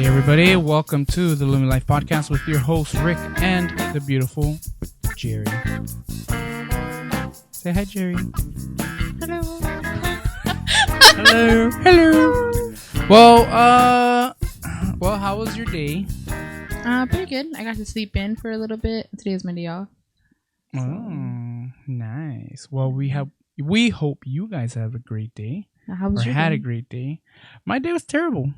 Hey everybody, welcome to the Livin Life Podcast with your host Rick and the beautiful Jerry. Say hi, Jerry. Hello. Hello. Hello. Well, how was your day? Pretty good. I got to sleep in for a little bit. Today is my day off. So. Oh, nice. Well, we hope you guys have a great day. How was your had day? a great day. My day was terrible.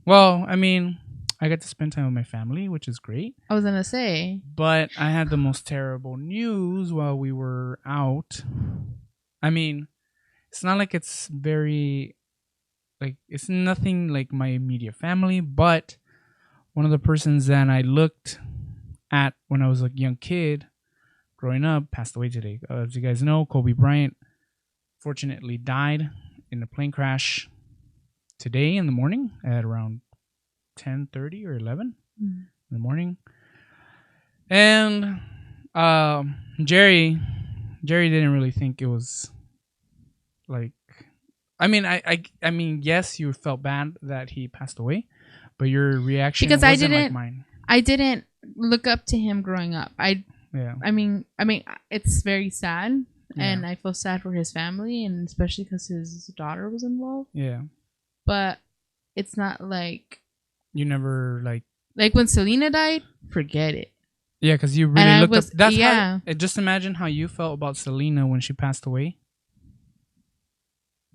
Well, I mean, I got to spend time with my family, which is great. I was gonna say, But I had the most terrible news while we were out. I mean, it's not like it's very, like, it's nothing like my immediate family, but one of the persons that I looked at when I was a young kid growing up passed away today. As you guys know, Kobe Bryant fortunately died in a plane crash today in the morning at around 10:30 or 11 in the morning. And Jerry didn't really think it was like, I mean, yes, you felt bad that he passed away, but your reaction because wasn't like mine. I didn't look up to him growing up. I mean, it's very sad, and I feel sad for his family, and especially because his daughter was involved. Yeah. But it's not like you never like when Selena died. Forget it. Yeah, because you really looked up. That's how. Just imagine how you felt about Selena when she passed away.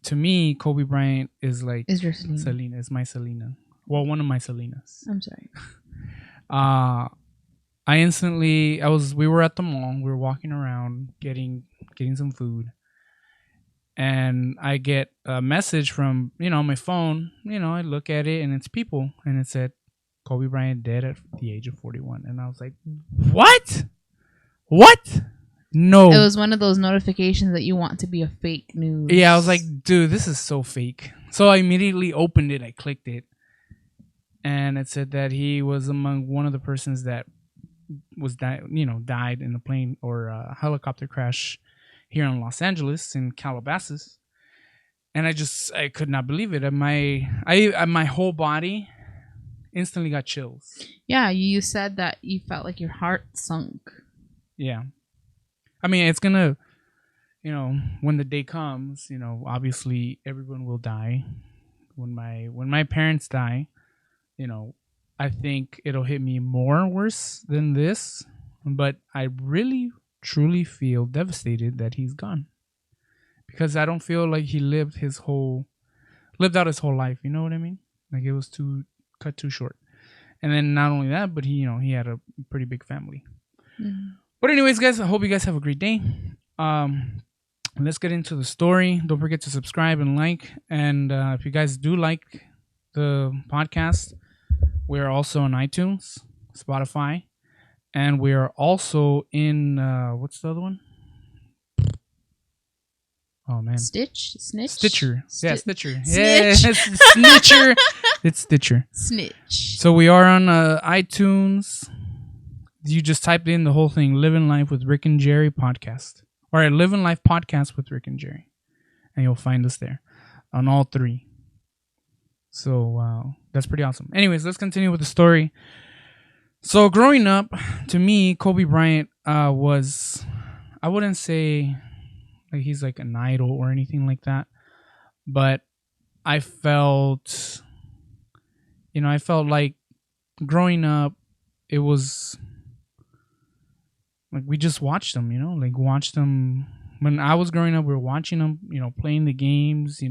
To me, Kobe Bryant is like Is your Selena? Selena is my Selena. Well, one of my Selenas. I'm sorry. We were at the mall. We were walking around getting some food. And I get a message from, my phone. I look at it and it's people. And it said, Kobe Bryant dead at the age of 41. And I was like, what? What? No. It was one of those notifications that you want to be a fake news. Yeah, I was like, dude, this is so fake. So I immediately opened it. I clicked it. And it said that he was among one of the persons that was died in a plane or a helicopter crash here in Los Angeles in Calabasas. And I could not believe it. And my whole body instantly got chills. Yeah, you said that you felt like your heart sunk. Yeah. I mean, it's gonna, when the day comes, obviously everyone will die. When my parents die, I think it'll hit me worse than this. But I really, truly feel devastated that he's gone. Because I don't feel like he lived out his whole life. You know what I mean? Like it was cut too short. And then not only that, but he had a pretty big family. Mm-hmm. But anyways, guys, I hope you guys have a great day. Let's get into the story. Don't forget to subscribe and like. And if you guys do like the podcast, we're also on iTunes, Spotify, and we are also in what's the other one? Oh man, Stitcher. Yeah, Stitcher. Yeah, Snitcher. It's Stitcher. Snitch. So we are on iTunes. You just typed in the whole thing, Livin Life with Rick and Jerre podcast. Or Livin Life Podcast with Rick and Jerre. And you'll find us there on all three. So that's pretty awesome. Anyways, let's continue with the story. So growing up, to me, Kobe Bryant was, I wouldn't say like he's like an idol or anything like that. But I felt like growing up, it was like we just watched them, watched them. When I was growing up, we were watching them, playing the games,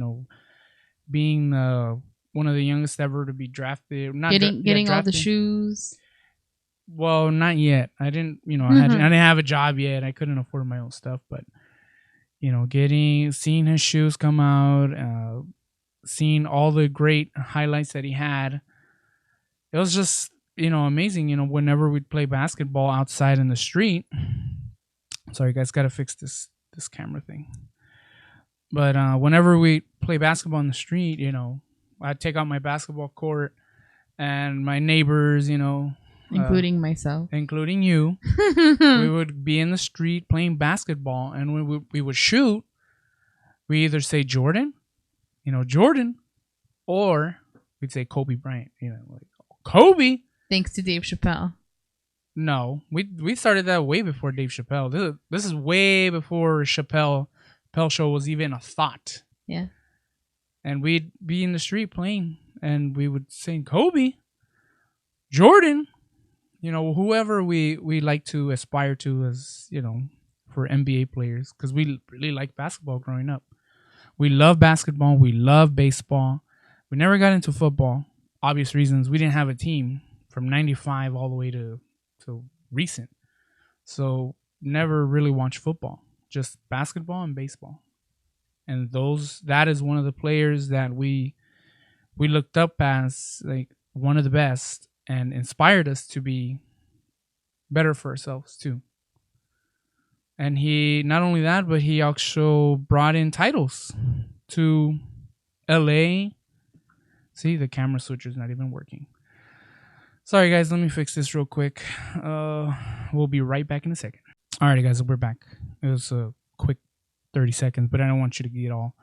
being one of the youngest ever to be drafted. Getting all the shoes. Well, not yet. I didn't, I didn't have a job yet. I couldn't afford my own stuff, but seeing his shoes come out, seeing all the great highlights that he had, it was just, amazing. Whenever we'd play basketball outside in the street. Sorry, guys, gotta fix this camera thing. But whenever we play basketball in the street, I'd take out my basketball court, and my neighbors, including myself, including you, we would be in the street playing basketball, and when we would shoot, we either say Jordan, Jordan, or we'd say Kobe Bryant, like Kobe. Thanks to Dave Chappelle. No, we started that way before Dave Chappelle. This is way before Chappelle show was even a thought. Yeah. And we'd be in the street playing, and we would sing Kobe, Jordan, whoever we like to aspire to as, for NBA players, because we really liked basketball growing up. We love basketball. We love baseball. We never got into football. Obvious reasons. We didn't have a team from 95 all the way to recent. So never really watched football. Just basketball and baseball. And that is one of the players that we looked up as like one of the best and inspired us to be better for ourselves too. And he, not only that, but he also brought in titles to LA. See, the camera switcher is not even working. Sorry, guys. Let me fix this real quick. We'll be right back in a second. Alrighty, guys. We're back. It was a quick 30 seconds, but I don't want you to get all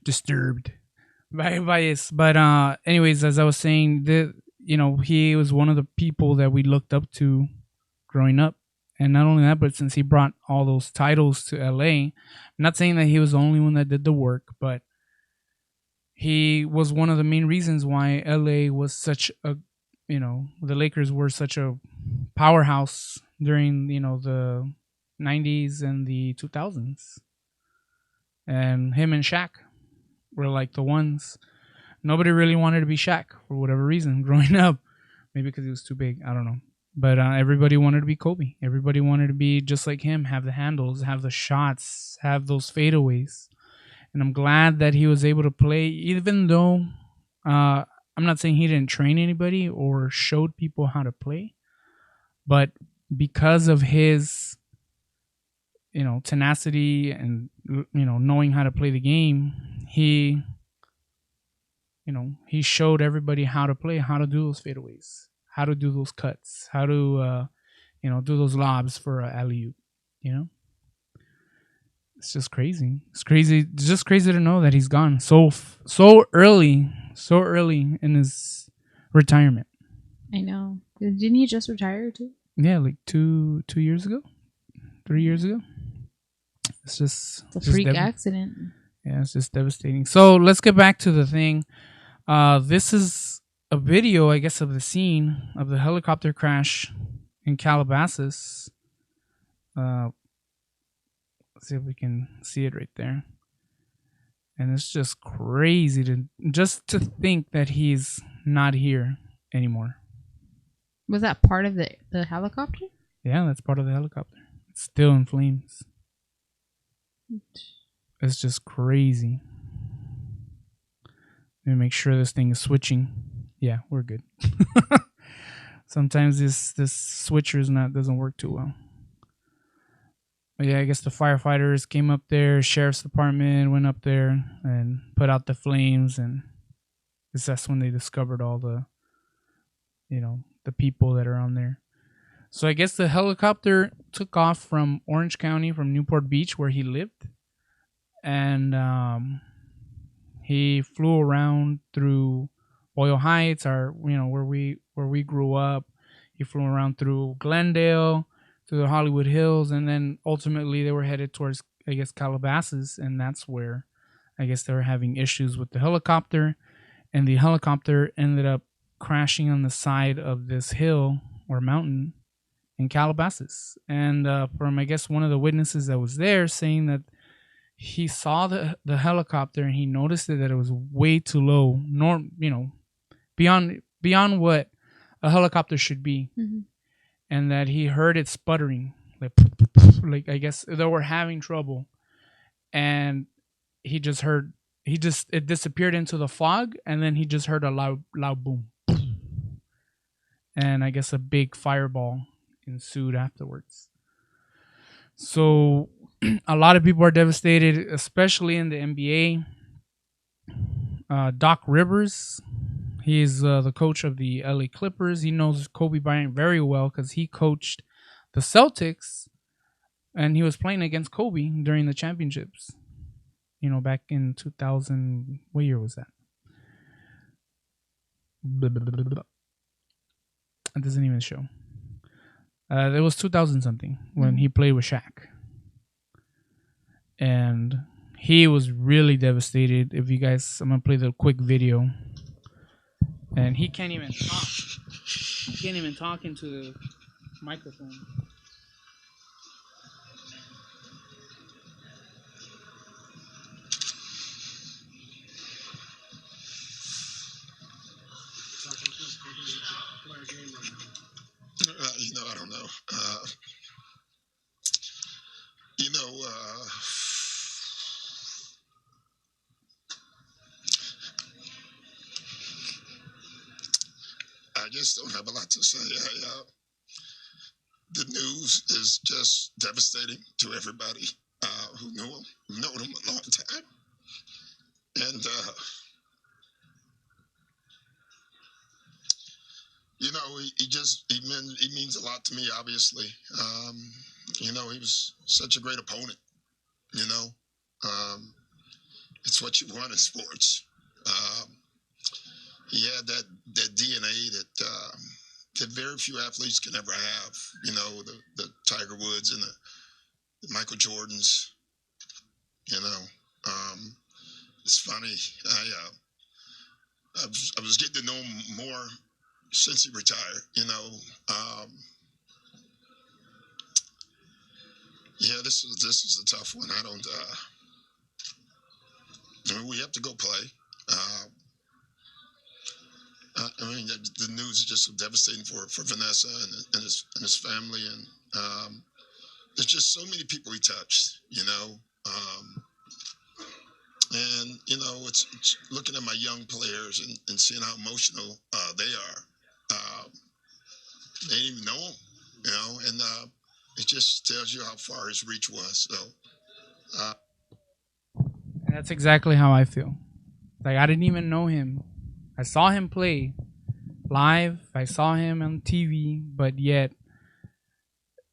disturbed by this. But anyways, as I was saying, he was one of the people that we looked up to growing up. And not only that, but since he brought all those titles to LA, I'm not saying that he was the only one that did the work, but he was one of the main reasons why LA was such a, the Lakers were such a powerhouse during, the 90s and the 2000s. And him and Shaq were like the ones. Nobody really wanted to be Shaq for whatever reason growing up. Maybe because he was too big. I don't know. But everybody wanted to be Kobe. Everybody wanted to be just like him, have the handles, have the shots, have those fadeaways. And I'm glad that he was able to play, even though I'm not saying he didn't train anybody or showed people how to play. But because of his, tenacity and, knowing how to play the game, he showed everybody how to play, how to do those fadeaways, how to do those cuts, how to, do those lobs for an alley-oop, It's just crazy. It's crazy. It's just crazy to know that he's gone so early in his retirement. I know. Didn't he just retire too? Yeah, like 2 years ago, 3 years ago. It's a freak accident. Yeah, it's just devastating. So let's get back to the thing. This is a video, I guess, of the scene of the helicopter crash in Calabasas. Let's see if we can see it right there. And it's just crazy to think that he's not here anymore. Was that part of the helicopter? Yeah, that's part of the helicopter. It's still in flames. It's just crazy. Let me make sure this thing is switching. Yeah, we're good. Sometimes this switcher doesn't work too well. But yeah, I guess the firefighters came up there, sheriff's department went up there and put out the flames, and that's when they discovered all the the people that are on there. So I guess the helicopter took off from Orange County, from Newport Beach, where he lived, and he flew around through Boyle Heights, where we grew up. He flew around through Glendale to the Hollywood Hills, and then ultimately they were headed towards, I guess, Calabasas, and that's where I guess they were having issues with the helicopter, and the helicopter ended up crashing on the side of this hill or mountain in Calabasas. And from, I guess, one of the witnesses that was there saying that he saw the helicopter and he noticed that it was way too low, beyond what a helicopter should be. Mm-hmm. And that he heard it sputtering, like I guess they were having trouble, and it disappeared into the fog, and then he just heard a loud boom, and I guess a big fireball ensued afterwards. So a lot of people are devastated, especially in the NBA. Doc Rivers, he's the coach of the LA Clippers. He knows Kobe Bryant very well because he coached the Celtics, and he was playing against Kobe during the championships. Back in 2000, what year was that? It doesn't even show. It was 2000 something when he played with Shaq. And he was really devastated. If you guys, I'm going to play the quick video. And he can't even talk. He can't even talk into the microphone. I don't know. I just don't have a lot to say. The news is just devastating to everybody who knew him, who known him a long time. And, he means a lot to me, obviously. He was such a great opponent, it's what you want in sports. He had that DNA that very few athletes can ever have. The Tiger Woods and the Michael Jordans. It's funny. I was getting to know him more since he retired. This is a tough one. We have to go play. The news is just so devastating for Vanessa and his family, and there's just so many people he touched, it's looking at my young players and seeing how emotional they are. They didn't even know him, and it just tells you how far his reach was. So, and that's exactly how I feel. Like, I didn't even know him. I saw him play live. I saw him on TV, but yet,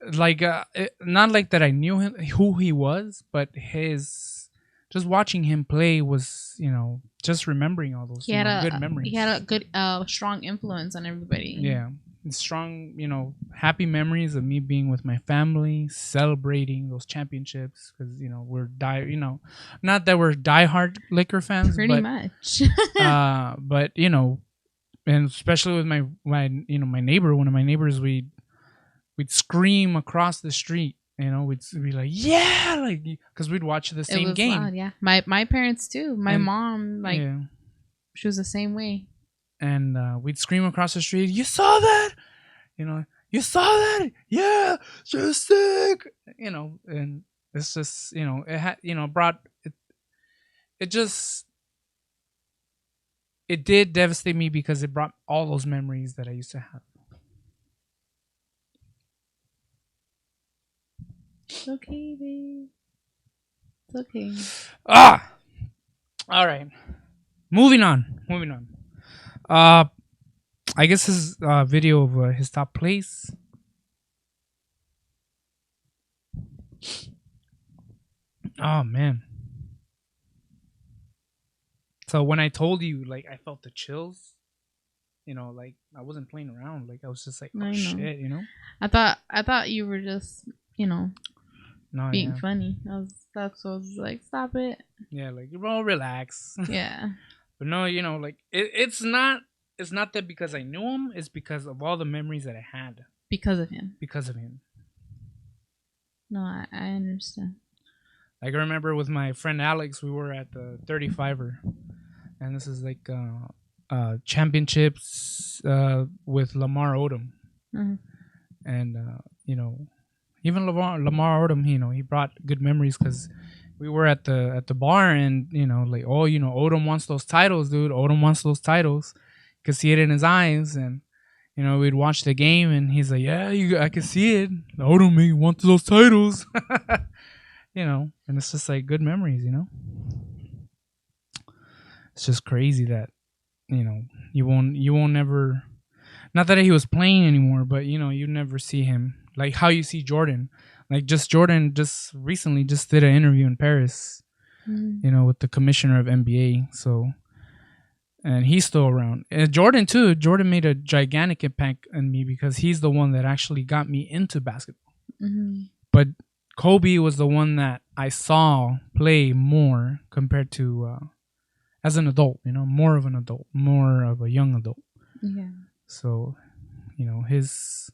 not like that I knew him, who he was, but just watching him play was, just remembering all those good memories. He had a good, strong influence on everybody. Yeah. Strong, happy memories of me being with my family, celebrating those championships, because we're not that we're diehard Laker fans, pretty much. but and especially with my neighbor, one of my neighbors, we'd scream across the street. We'd be like, yeah, because we'd watch the same game. Loud, yeah, my parents too. My mom, she was the same way. And we'd scream across the street, you saw that? You saw that? Yeah, just sick. And it's just, it had, brought, it did devastate me because it brought all those memories that I used to have. It's okay, babe. It's okay. All right. Moving on. I guess this is a video of his top place. Oh, man. So when I told you, I felt the chills, I wasn't playing around. I was just like, oh, shit, I thought you were just, being funny. That's what I was like, stop it. Yeah, bro, relax. Yeah. But no, it's not that because I knew him. It's because of all the memories that I had. Because of him. No, I understand. I remember with my friend Alex, we were at the 35er. And this is championships with Lamar Odom. Mm-hmm. And, even Lamar Odom, he brought good memories because we were at the bar and, Odom wants those titles, dude. Odom wants those titles. You could see it in his eyes. And, we'd watch the game and he's like, yeah, I can see it. Odom wants those titles. And it's just good memories, It's just crazy that, you won't never, not that he was playing anymore, but, you never see him. Like how you see Jordan. Jordan just recently just did an interview in Paris, with the commissioner of NBA. So And he's still around. And Jordan too. Jordan made a gigantic impact on me because he's the one that actually got me into basketball. Mm-hmm. But Kobe was the one that I saw play more compared to as an adult. More of an adult, more of a young adult. Yeah. So, his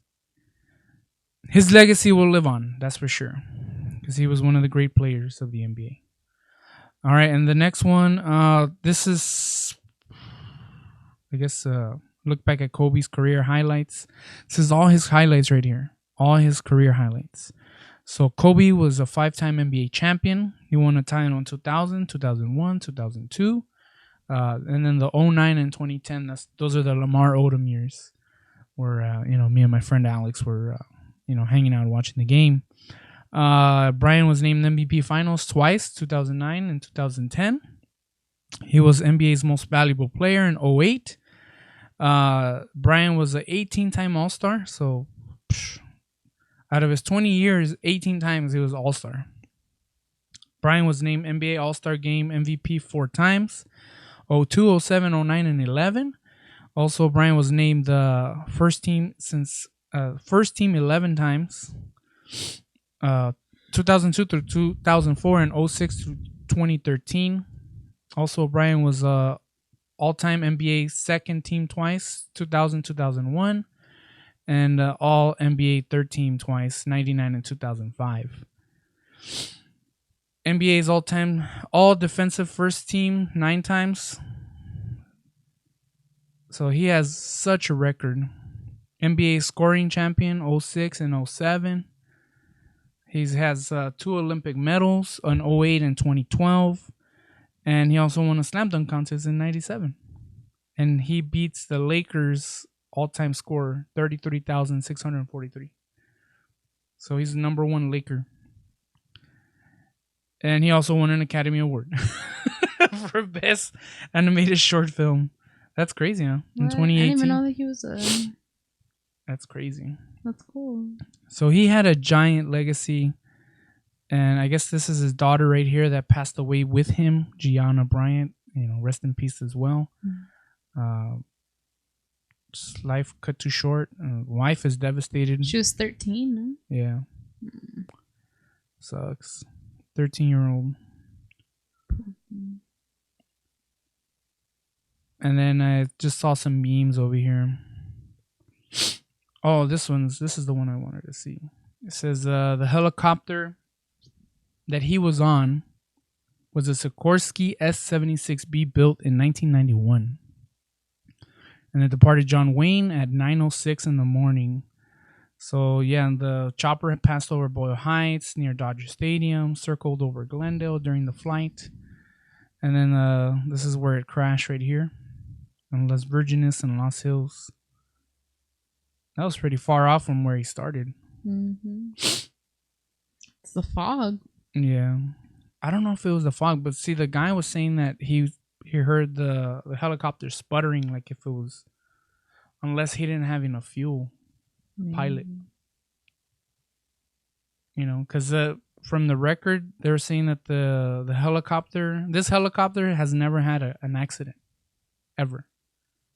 legacy will live on. That's for sure, because he was one of the great players of the NBA. All right, and the next one. This is, I guess, look back at Kobe's career highlights. This is all his highlights right here. All his career highlights. So Kobe was a 5-time NBA champion. He won a title in 2000, 2001, 2002. And then the 2009 and 2010, those are the Lamar Odom years where, me and my friend Alex were, hanging out watching the game. Bryant was named MVP Finals twice, 2009 and 2010. He was NBA's most valuable player in 2008. Bryant was an 18-time All-Star. So out of his 20 years, 18 times he was All-Star. Bryant was named NBA All-Star Game MVP 4 times. 02, 07, 09, and 11. Also, Bryant was named the first team 11 times. 2002 through 2004 and 06 through 2013. Also, Bryant was all-time NBA second team twice, 2000, 2001. And all NBA third team twice, 99 and 2005. NBA's all defensive first team 9 times. So he has such a record. NBA scoring champion 06 and 07. He has 2 Olympic medals in 08 and 2012. And he also won a slam dunk contest in 97. And he beats the Lakers all-time scorer, 33,643. So he's the number 1 Laker. And he also won an Academy Award for Best Animated Short Film. That's crazy, huh? In 2018. I didn't even know that he was That's crazy. That's cool. So he had a giant legacy. And I guess this is his daughter right here that passed away with him, Gianna Bryant. Rest in peace as well. Life cut too short. Wife is devastated. She was 13, no? Yeah. Sucks. 13-year-old. And then I just saw some memes over here. Oh, this is the one I wanted to see. It says the helicopter that he was on was a Sikorsky S-76B built in 1991. And it departed John Wayne at 9:06 in the morning. So, yeah, the chopper had passed over Boyle Heights near Dodger Stadium, circled over Glendale during the flight. And then this is where it crashed right here in Las Virgenes and Los Hills. That was pretty far off from where he started. Mm-hmm. It's the fog. Yeah. I don't know if it was the fog, but see, the guy was saying that he heard the helicopter sputtering, like if it was, unless he didn't have enough fuel. Pilot. Because from the record, they were saying that this helicopter has never had an accident. Ever.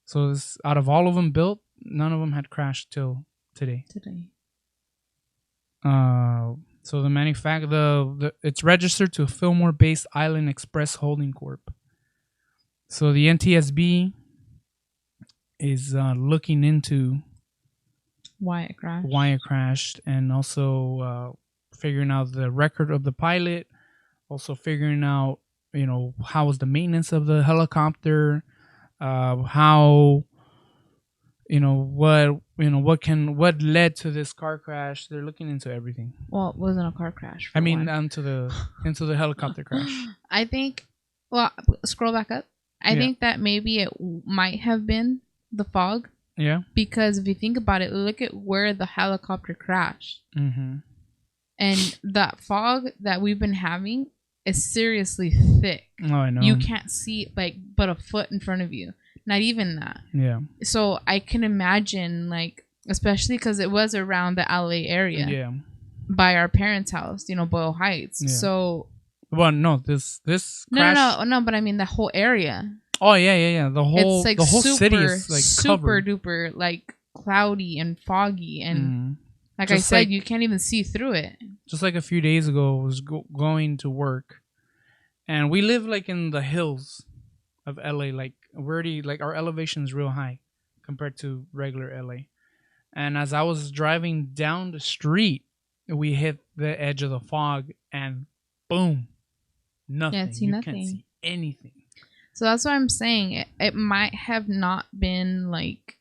So out of all of them built, none of them had crashed till today. So the it's registered to Fillmore-based Island Express Holding Corp. So the NTSB is looking into why it crashed, and also figuring out the record of the pilot, also figuring out how was the maintenance of the helicopter, how what led to this car crash. They're looking into everything. Well, it wasn't a car crash. Into the helicopter crash. I think. Well, scroll back up. I think that maybe it might have been the fog. Yeah. Because if you think about it, look at where the helicopter crashed. Mm-hmm. And that fog that we've been having is seriously thick. Oh, I know. You can't see but a foot in front of you. Not even that. Yeah. So I can imagine, especially because it was around the LA area. Yeah. By our parents' house, Boyle Heights. Yeah. So. Well, no, this crash. No, but I mean the whole area. Oh yeah. The whole city is like super covered. duper like cloudy and foggy, and like I said, you can't even see through it. Just like a few days ago, I was going to work, and we live like in the hills of LA. Like we're already like our elevation is real high compared to regular LA. And as I was driving down the street, we hit the edge of the fog, and boom, nothing. Yeah, you can't see anything. So that's what I'm saying. It might have not been like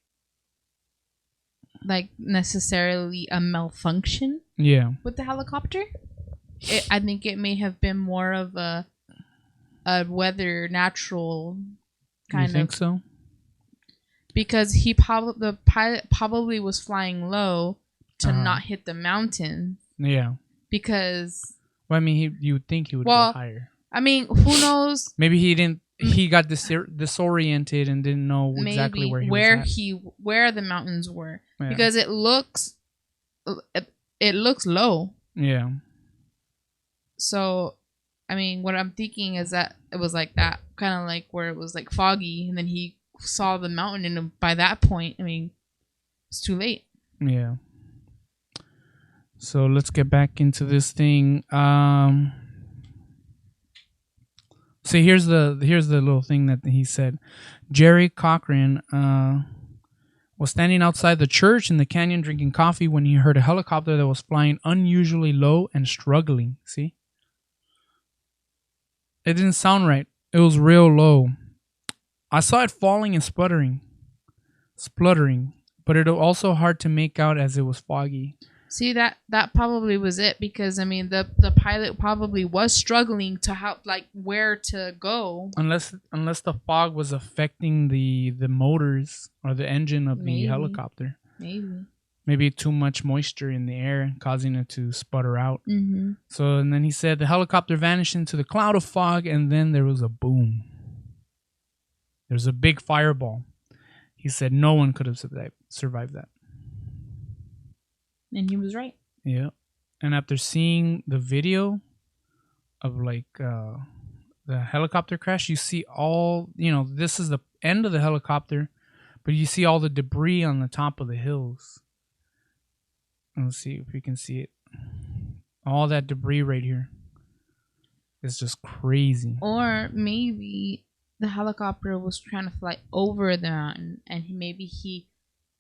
necessarily a malfunction. Yeah. With the helicopter, I think it may have been more of a weather natural kind of. You think so? Because the pilot probably was flying low to not hit the mountain. Yeah. Because. Well, I mean, you would think he would go higher. I mean, who knows? Maybe he didn't. He got disoriented and didn't know exactly where he was at. Where the mountains were, because it looks low. Yeah. So, I mean, what I'm thinking is that it was like that, kind of like where it was like foggy, and then he saw the mountain, and by that point, I mean, it's too late. Yeah. So let's get back into this thing. So here's the little thing that he said. Jerry Cochran was standing outside the church in the canyon drinking coffee when he heard a helicopter that was flying unusually low and struggling. See? It didn't sound right. It was real low. I saw it falling and spluttering, but it was also hard to make out as it was foggy. See, that probably was it, because I mean the pilot probably was struggling to help, like, where to go. Unless the fog was affecting the motors or the engine of the helicopter. Maybe too much moisture in the air causing it to sputter out. Mm-hmm. So, and then he said the helicopter vanished into the cloud of fog, and then there was a boom. There's a big fireball. He said no one could have survived that. And he was right. Yeah. And after seeing the video of like the helicopter crash, you see all, this is the end of the helicopter, but you see all the debris on the top of the hills. Let's see if we can see it. All that debris right here. It's just crazy. Or maybe the helicopter was trying to fly over the mountain, and maybe he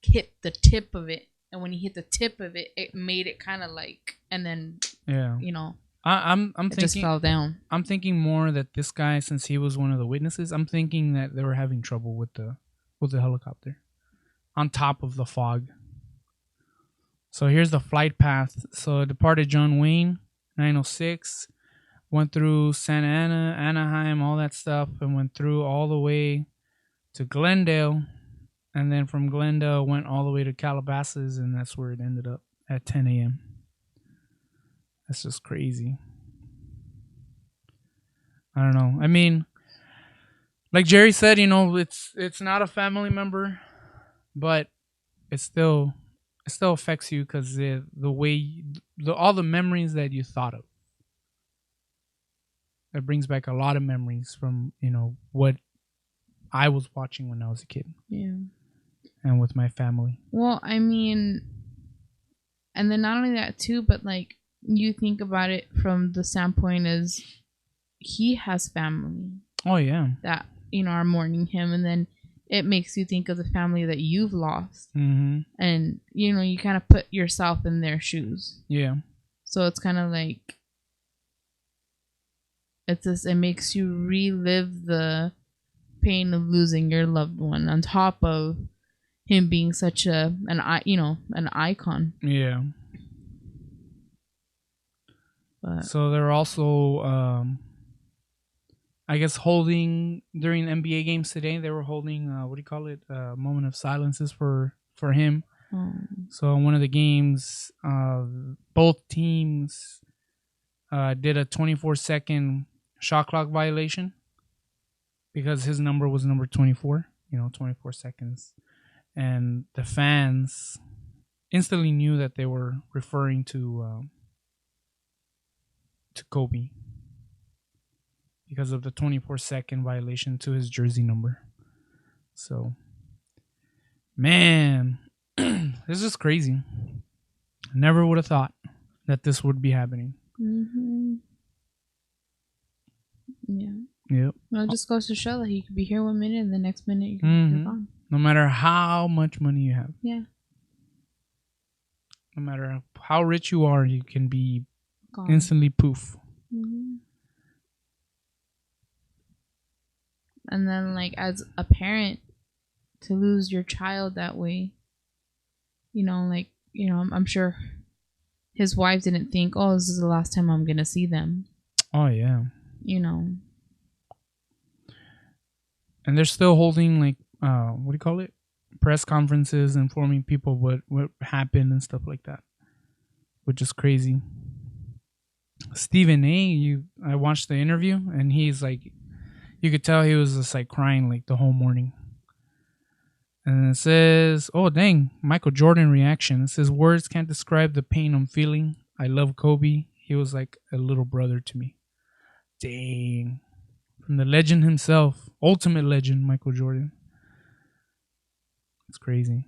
hit the tip of it. And when he hit the tip of it, it made it kind of like, and then, I'm it thinking, just fell down. I'm thinking more that this guy, since he was one of the witnesses, I'm thinking that they were having trouble with the helicopter on top of the fog. So here's the flight path. So it departed John Wayne, 906, went through Santa Ana, Anaheim, all that stuff, and went through all the way to Glendale. And then from Glendale, went all the way to Calabasas, and that's where it ended up at 10 a.m. That's just crazy. I don't know. I mean, like Jerry said, it's not a family member, but it still affects you because the way all the memories that you thought of. It brings back a lot of memories from what I was watching when I was a kid. Yeah. And with my family. Well, I mean, and then not only that too, but like you think about it from the standpoint as he has family. Oh yeah. That are mourning him, and then it makes you think of the family that you've lost. Mm-hmm. And you kind of put yourself in their shoes. Yeah. So it's kind of like it makes you relive the pain of losing your loved one, on top of him being such an icon. Yeah. But. So they're also, I guess, holding during NBA games today. They were holding a moment of silences for him. So in one of the games, both teams did a 24-second shot clock violation because his number was number 24. 24 seconds. And the fans instantly knew that they were referring to Kobe. because of the 24-second violation to his jersey number. So, man, this is crazy. I never would have thought that this would be happening. Mm-hmm. Yeah. Yep. Well, it just goes to show that he could be here 1 minute and the next minute you're gone. No matter how much money you have. Yeah. No matter how rich you are, you can be Gone. instantly poof. Mm-hmm. And then, like, as a parent, to lose your child that way, I'm sure his wife didn't think, oh, this is the last time I'm going to see them. Oh, yeah. And they're still holding, like, what do you call it? Press conferences, informing people what happened and stuff like that, which is crazy. Stephen A., I watched the interview, and he's like, you could tell he was just like crying like the whole morning. And it says, oh, dang, Michael Jordan reaction. It says, words can't describe the pain I'm feeling. I love Kobe. He was like a little brother to me. Dang. From the legend himself, ultimate legend, Michael Jordan. It's crazy.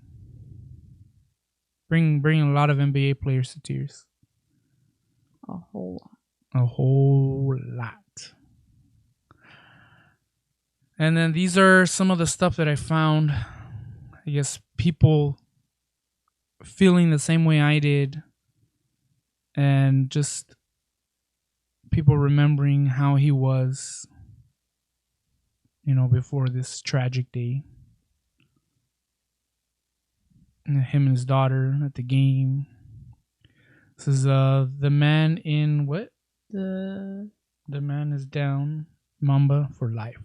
Bring a lot of NBA players to tears. A whole lot. A whole lot. And then these are some of the stuff that I found. I guess people feeling the same way I did. And just people remembering how he was, before this tragic day. And him and his daughter at the game. This is the man in what? The man is down. Mamba for life.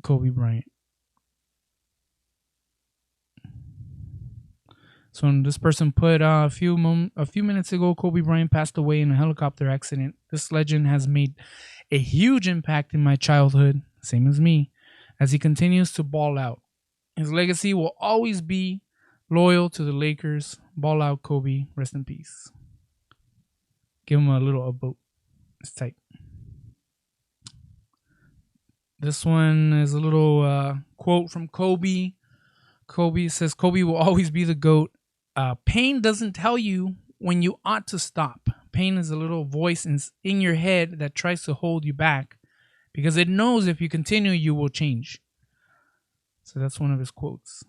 Kobe Bryant. So when this person put a few minutes ago, Kobe Bryant passed away in a helicopter accident. This legend has made a huge impact in my childhood, same as me, as he continues to ball out. His legacy will always be loyal to the Lakers. Ball out, Kobe. Rest in peace. Give him a little upvote. It's tight. This one is a little quote from Kobe. Kobe says, Kobe will always be the GOAT. Pain doesn't tell you when you ought to stop. Pain is a little voice in your head that tries to hold you back because it knows if you continue, you will change. So that's one of his quotes.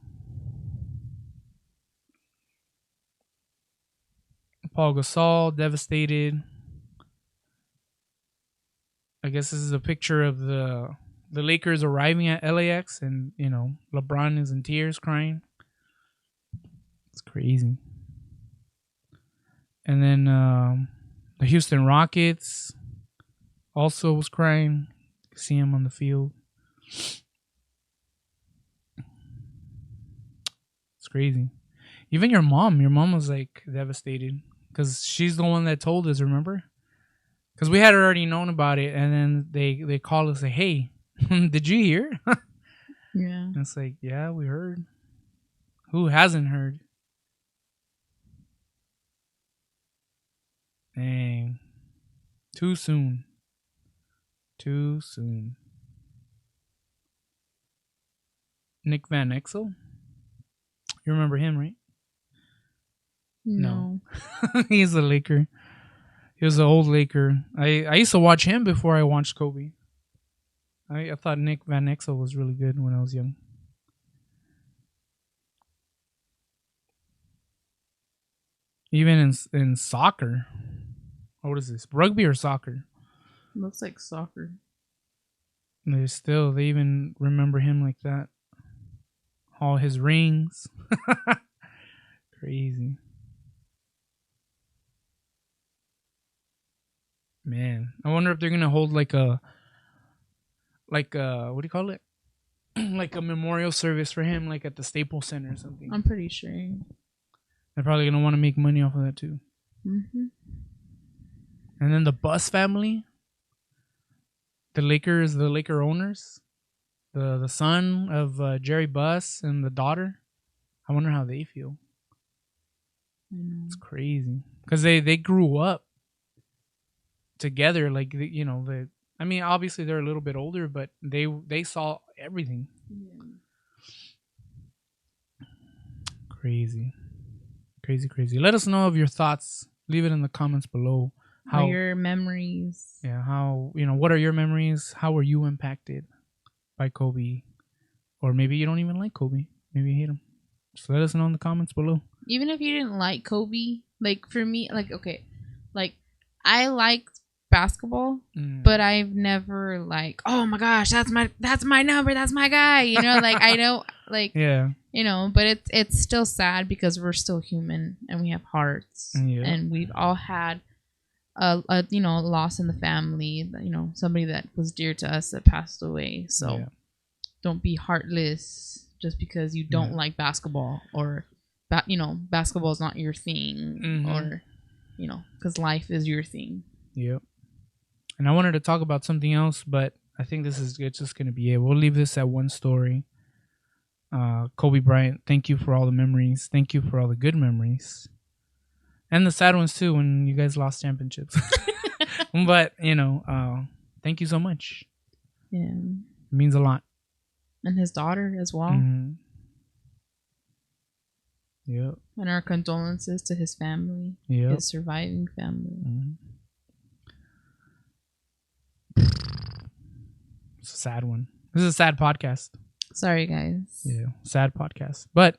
Paul Gasol, devastated. I guess this is a picture of the Lakers arriving at LAX, and LeBron is in tears, crying. It's crazy. And then the Houston Rockets also was crying. You can see him on the field. It's crazy. Even your mom was like devastated because she's the one that told us. Remember? Because we had already known about it, and then they called us and say, "Hey, did you hear?" Yeah. And it's like, yeah, we heard. Who hasn't heard? Dang. Too soon. Too soon. Nick Van Exel? You remember him, right? No. He's a Laker. He was an old Laker. I used to watch him before I watched Kobe. I thought Nick Van Exel was really good when I was young. Even in soccer. What is this? Rugby or soccer? Looks like soccer. They even remember him like that. All his rings. Crazy. Man, I wonder if they're gonna hold like a what do you call it? Like a memorial service for him, like at the Staples Center or something. I'm pretty sure. They're probably gonna want to make money off of that too. Mm-hmm. And then the Buss family, the Laker owners, the son of Jerry Buss and the daughter. I wonder how they feel. It's crazy because they grew up together. Like I mean, obviously they're a little bit older, but they saw everything. Yeah. Crazy. Let us know of your thoughts. Leave it in the comments below. How your memories? Yeah. How what are your memories? How were you impacted by Kobe? Or maybe you don't even like Kobe. Maybe you hate him. Just let us know in the comments below. Even if you didn't like Kobe, like for me, like okay, like I liked basketball, but I've never like, oh my gosh, that's my number, that's my guy. Like I know, like yeah, but it's still sad because we're still human and we have hearts, and we've all had a loss in the family. Somebody that was dear to us that passed away. So don't be heartless just because you don't like basketball or basketball is not your thing, or because life is your thing. Yep. And I wanted to talk about something else, but I think it's just going to be it. We'll leave this at one story. Kobe Bryant, thank you for all the memories. Thank you for all the good memories. And the sad ones too, when you guys lost championships. But, thank you so much. Yeah. It means a lot. And his daughter as well. Mm-hmm. Yep. And our condolences to his family. Yep. His surviving family. Mm-hmm. It's a sad one. This is a sad podcast. Sorry, guys. Yeah, sad podcast. But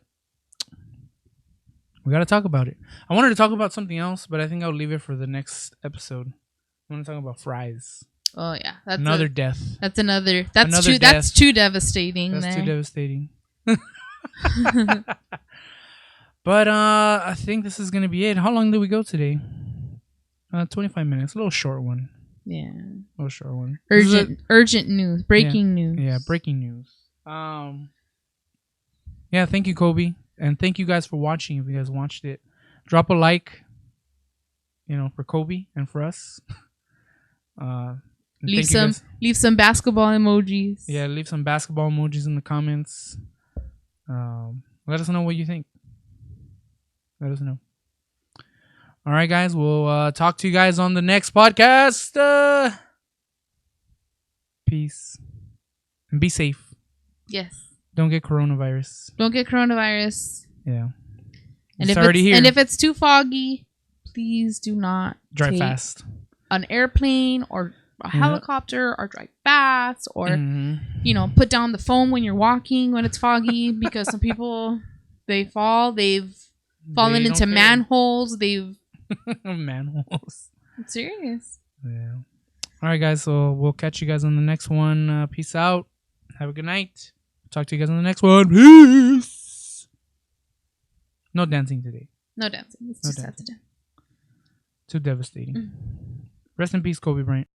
we got to talk about it. I wanted to talk about something else, but I think I'll leave it for the next episode. I want to talk about fries. Oh yeah, that's another death. That's another. That's too devastating. That's too devastating. But I think this is gonna be it. How long did we go today? 25 minutes. A little short one. Yeah. A little short one. Urgent news. Breaking news. Yeah, breaking news. Yeah, thank you, Kobe, and thank you guys for watching. If you guys watched it, drop a like. For Kobe and for us. Leave some basketball emojis. Yeah, leave some basketball emojis in the comments. Let us know what you think. Let us know. All right, guys. We'll talk to you guys on the next podcast. Peace. And be safe. Yes. Don't get coronavirus. Yeah. And if it's too foggy, please do not drive fast. An airplane or a helicopter, or drive fast, or put down the phone when you're walking when it's foggy, because some people they've fallen into manholes. Manholes. It's serious. Yeah. All right, guys. So we'll catch you guys on the next one. Peace out. Have a good night. Talk to you guys on the next one. Peace. No dancing today. No dancing. It's just sad today. Too devastating. Rest in peace, Kobe Bryant.